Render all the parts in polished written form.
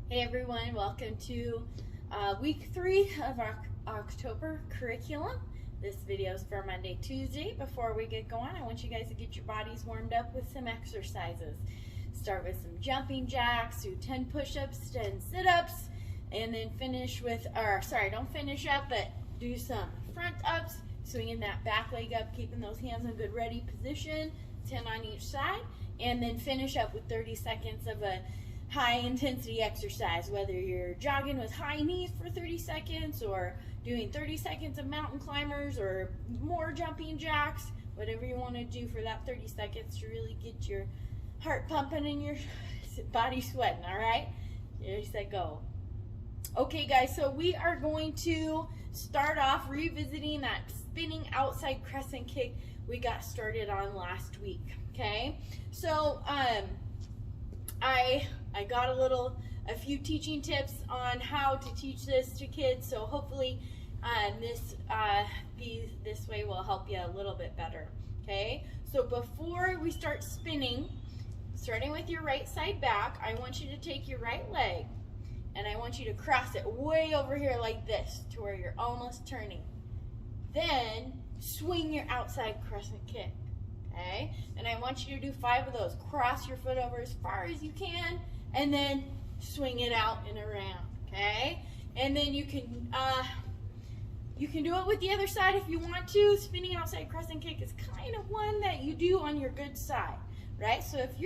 Hey everyone, welcome to week 3 of our October curriculum. This video is for Monday, Tuesday. Before we get going, I want you guys to get your bodies warmed up with some exercises. Start with some jumping jacks, do 10 push-ups, 10 sit-ups, and then finish with, don't finish up, but do some front ups, swinging that back leg up, keeping those hands in good ready position, 10 on each side, and then finish up with 30 seconds of a high intensity exercise, whether you're jogging with high knees for 30 seconds or doing 30 seconds of mountain climbers or more jumping jacks, whatever you want to do for that 30 seconds to really get your heart pumping and your body sweating. All right, ready, set, go. Okay guys, so we are going to start off revisiting that spinning outside crescent kick we got started on last week. Okay, so I got a few teaching tips on how to teach this to kids, so hopefully this way will help you a little bit better. Okay, so before we start spinning, starting with your right side back, I want you to take your right leg and I want you to cross it way over here like this to where you're almost turning. Then swing your outside crescent kick. Okay, and I want you to do 5 of those. Cross your foot over as far as you can, and then swing it out and around. Okay, and then you can do it with the other side if you want to. Spinning outside crescent kick is kind of one that you do on your good side, right? So if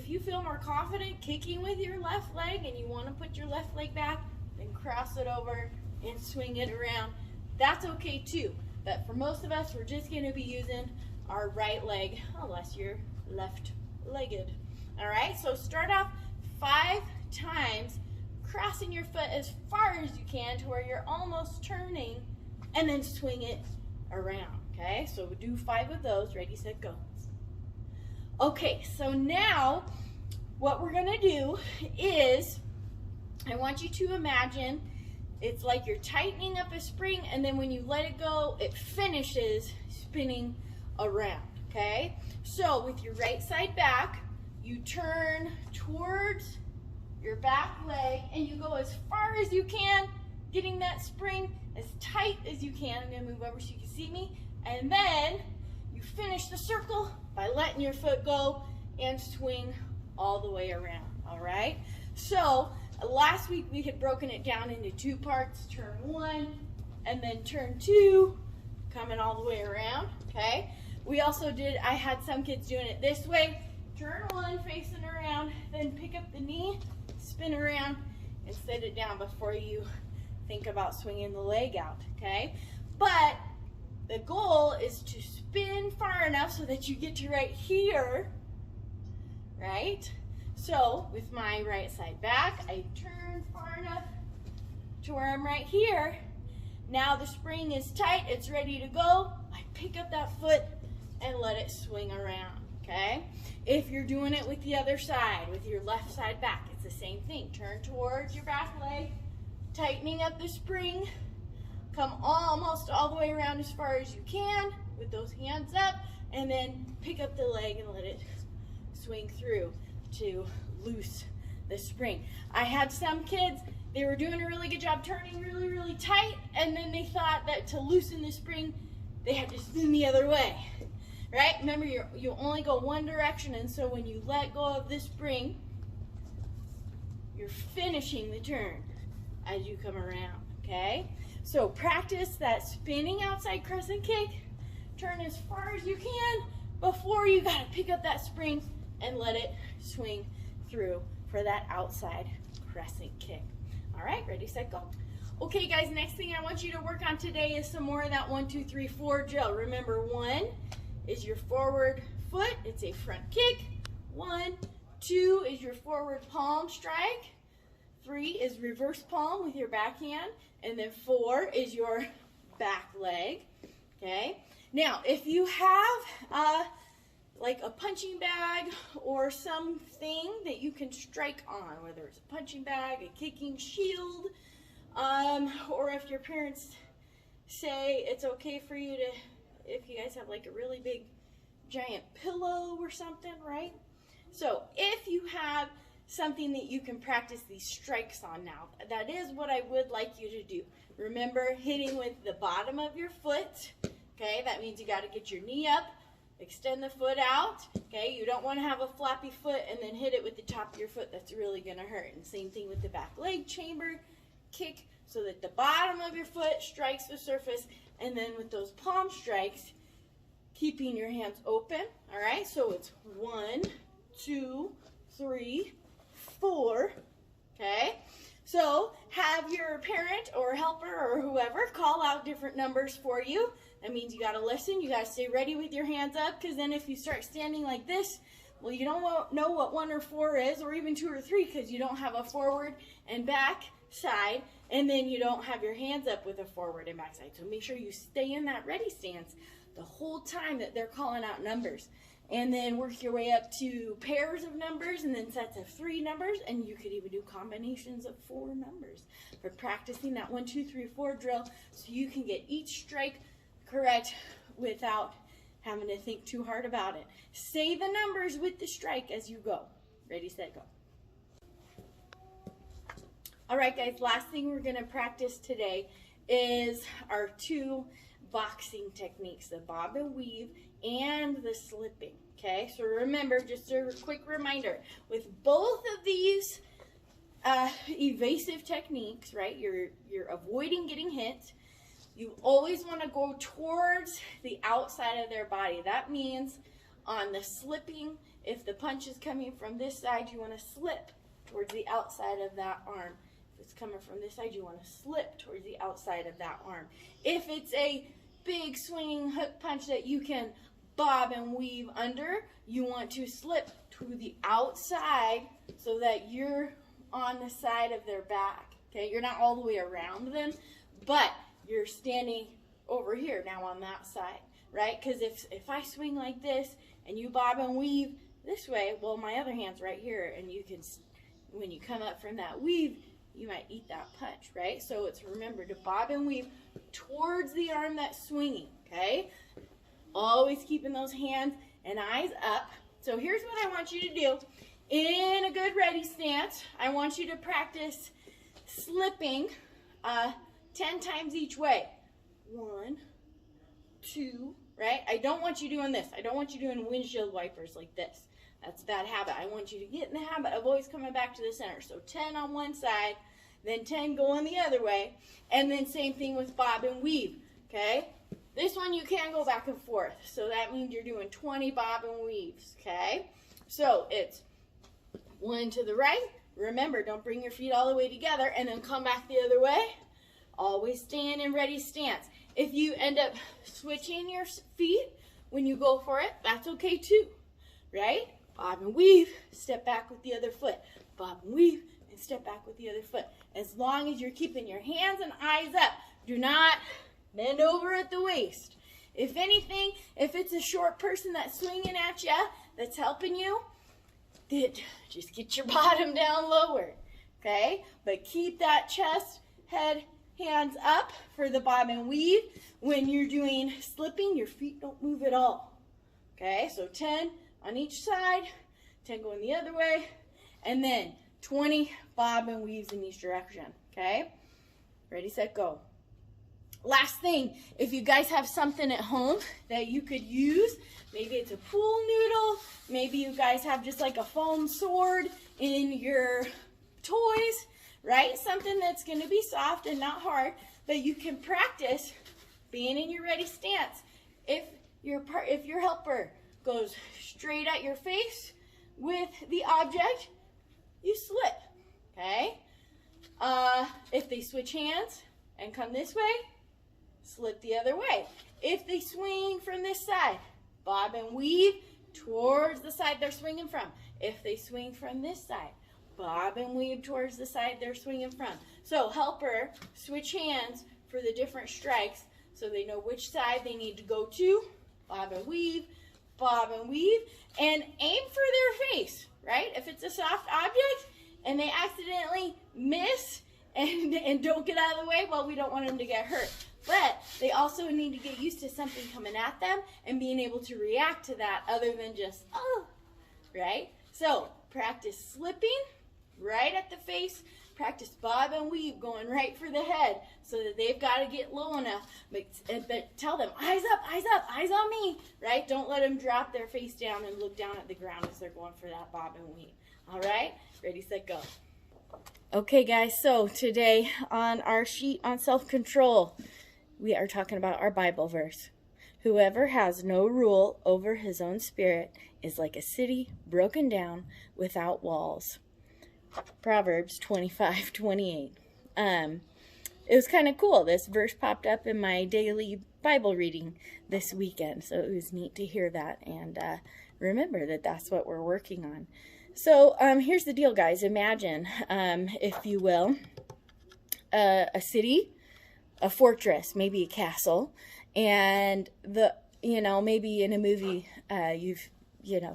you feel more confident kicking with your left leg and you want to put your left leg back, then cross it over and swing it around. That's okay too. But for most of us, we're just going to be using our right leg, unless you're left-legged. All right, so start off 5 times, crossing your foot as far as you can to where you're almost turning, and then swing it around. Okay, so we do 5 of those. Ready, set, go. Okay, so now what we're gonna do is, I want you to imagine it's like you're tightening up a spring, and then when you let it go, it finishes spinning around. Okay, so with your right side back, you turn towards your back leg and you go as far as you can, getting that spring as tight as you can. I'm going to move over so you can see me, and then you finish the circle by letting your foot go and swing all the way around. All right, so last week we had broken it down into 2 parts, turn 1 and then turn 2, coming all the way around. Okay, we also I had some kids doing it this way, turn 1 facing around, then pick up the knee, spin around and set it down before you think about swinging the leg out. Okay, but the goal is to spin far enough so that you get to right here, right? So with my right side back, I turn far enough to where I'm right here. Now the spring is tight, it's ready to go. I pick up that foot and let it swing around. Okay, if you're doing it with the other side, with your left side back, it's the same thing. Turn towards your back leg, tightening up the spring, come almost all the way around as far as you can with those hands up, and then pick up the leg and let it swing through to loose the spring. I had some kids, they were doing a really good job turning really, really tight, and then they thought that to loosen the spring, they had to spin the other way. Right? Remember, you only go one direction, and so when you let go of this spring, you're finishing the turn as you come around. Okay? So practice that spinning outside crescent kick. Turn as far as you can before you got to pick up that spring and let it swing through for that outside crescent kick. All right, ready, set, go. Okay guys, next thing I want you to work on today is some more of that 1, 2, 3, 4 drill. Remember, 1 is your forward foot, it's a front kick. 1, 2 is your forward palm strike. 3 is reverse palm with your backhand, and then 4 is your back leg. Okay, now if you have like a punching bag or something that you can strike on, whether it's a punching bag, a kicking shield, or if your parents say it's okay for you to, if you guys have like a really big giant pillow or something, right? So if you have something that you can practice these strikes on now. That is what I would like you to do. Remember, hitting with the bottom of your foot. Okay, that means you got to get your knee up, extend the foot out. Okay, you don't want to have a floppy foot and then hit it with the top of your foot. That's really going to hurt. And same thing with the back leg chamber. Kick so that the bottom of your foot strikes the surface, and then with those palm strikes, keeping your hands open. All right, so it's 1, 2, 3, 4. Okay, so have your parent or helper or whoever call out different numbers for you. That means you got to listen. You got to stay ready with your hands up, because then if you start standing like this, well, you don't know what 1 or 4 is, or even 2 or 3, because you don't have a forward and back side, and then you don't have your hands up with a forward and back side. So make sure you stay in that ready stance the whole time that they're calling out numbers. And then work your way up to pairs of numbers and then sets of 3 numbers, and you could even do combinations of 4 numbers for practicing that 1, 2, 3, 4 drill, so you can get each strike correct without having to think too hard about it. Say the numbers with the strike as you go. Ready, set, go. All right, guys, last thing we're going to practice today is our 2 boxing techniques, the bob and weave and the slipping. Okay, so remember, just a quick reminder, with both of these evasive techniques, right, you're avoiding getting hit. You always want to go towards the outside of their body. That means on the slipping, if the punch is coming from this side, you want to slip towards the outside of that arm. If it's coming from this side, you want to slip towards the outside of that arm. If it's a big swinging hook punch that you can bob and weave under, you want to slip to the outside so that you're on the side of their back. Okay, you're not all the way around them, but you're standing over here now on that side, right? Because if I swing like this and you bob and weave this way, well, my other hand's right here, and you can, when you come up from that weave, you might eat that punch, right? So it's, remember, to bob and weave towards the arm that's swinging, okay? Always keeping those hands and eyes up. So here's what I want you to do. In a good ready stance, I want you to practice slipping 10 times each way. 1, 2, right? I don't want you doing this. I don't want you doing windshield wipers like this. That's a bad habit. I want you to get in the habit of always coming back to the center. So 10 on one side, then 10 going the other way, and then same thing with bob and weave, okay? This one you can go back and forth, so that means you're doing 20 bob and weaves, okay? So it's 1 to the right. Remember, don't bring your feet all the way together, and then come back the other way. Always stand in ready stance. If you end up switching your feet when you go for it, that's okay too, right? Bob and weave, step back with the other foot. Bob and weave, and step back with the other foot. As long as you're keeping your hands and eyes up, do not bend over at the waist. If anything, if it's a short person that's swinging at you, that's helping you, just get your bottom down lower, okay? But keep that chest, head, hands up for the bob and weave. When you're doing slipping, your feet don't move at all, okay? So 10 on each side, 10 going the other way, and then 20 bob and weaves in each direction, okay? Ready, set, go. Last thing, if you guys have something at home that you could use, maybe it's a pool noodle, maybe you guys have just like a foam sword in your toys, right? Something that's going to be soft and not hard, but you can practice being in your ready stance. If your helper goes straight at your face with the object, you slip, okay? If they switch hands and come this way, slip the other way. If they swing from this side, bob and weave towards the side they're swinging from. If they swing from this side, bob and weave towards the side they're swinging from. So helper, switch hands for the different strikes so they know which side they need to go to. Bob and weave, and aim for their face, right? If it's a soft object and they accidentally miss and don't get out of the way, well, we don't want them to get hurt. But they also need to get used to something coming at them and being able to react to that other than just, oh, right? So practice slipping right at the face. Practice bob and weave, going right for the head, so that they've got to get low enough. But tell them, eyes up, eyes on me, right? Don't let them drop their face down and look down at the ground as they're going for that bob and weave. All right? Ready, set, go. Okay, guys, so today on our sheet on self-control, we are talking about our Bible verse. Whoever has no rule over his own spirit is like a city broken down without walls. Proverbs 25:28. It was kind of cool. This verse popped up in my daily Bible reading this weekend, so it was neat to hear that and remember that that's what we're working on. So here's the deal, guys. Imagine, if you will, a city, a fortress, maybe a castle, and maybe in a movie you've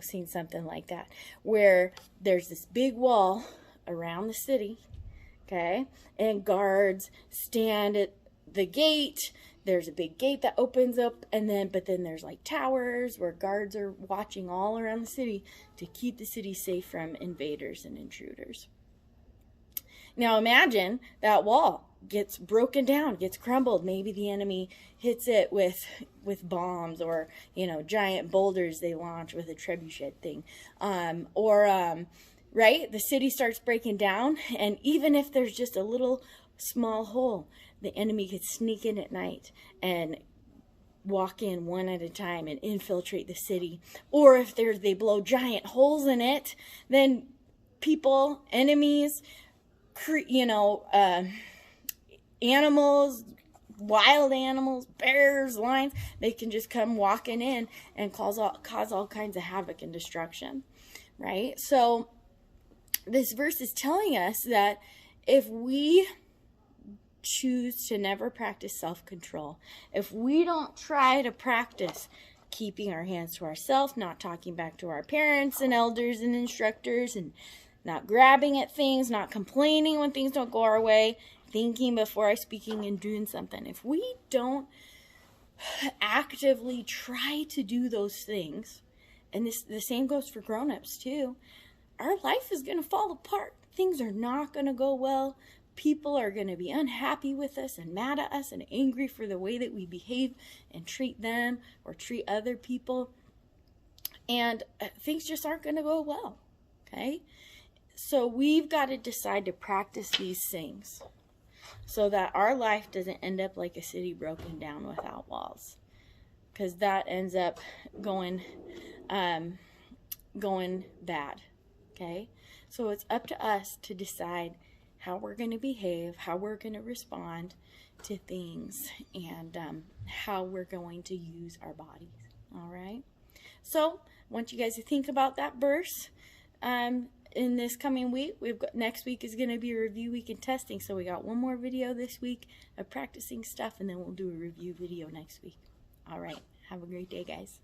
seen something like that, where there's this big wall around the city, okay, and guards stand at the gate. There's a big gate that opens up, but then there's like towers where guards are watching all around the city to keep the city safe from invaders and intruders. Now imagine that wall gets broken down, gets crumbled. Maybe the enemy hits it with bombs or giant boulders they launch with a trebuchet thing, right? The city starts breaking down, and even if there's just a little small hole, the enemy could sneak in at night and walk in one at a time and infiltrate the city. Or if they blow giant holes in it, then people, enemies, animals, wild animals, bears, lions, they can just come walking in and cause all kinds of havoc and destruction, right? So this verse is telling us that if we choose to never practice self-control, if we don't try to practice keeping our hands to ourselves, not talking back to our parents and elders and instructors, and not grabbing at things, not complaining when things don't go our way, thinking before speaking and doing something. If we don't actively try to do those things, and the same goes for grown-ups too, our life is going to fall apart. Things are not going to go well. People are going to be unhappy with us and mad at us and angry for the way that we behave and treat them or treat other people. And things just aren't going to go well, okay? So we've got to decide to practice these things so that our life doesn't end up like a city broken down without walls, because that ends up going bad, okay? So it's up to us to decide how we're going to behave, how we're going to respond to things, and how we're going to use our bodies, all right? So I want you guys to think about that verse. In this coming week, next week is going to be a review week and testing. So we got one more video this week of practicing stuff, and then we'll do a review video next week. All right. Have a great day, guys.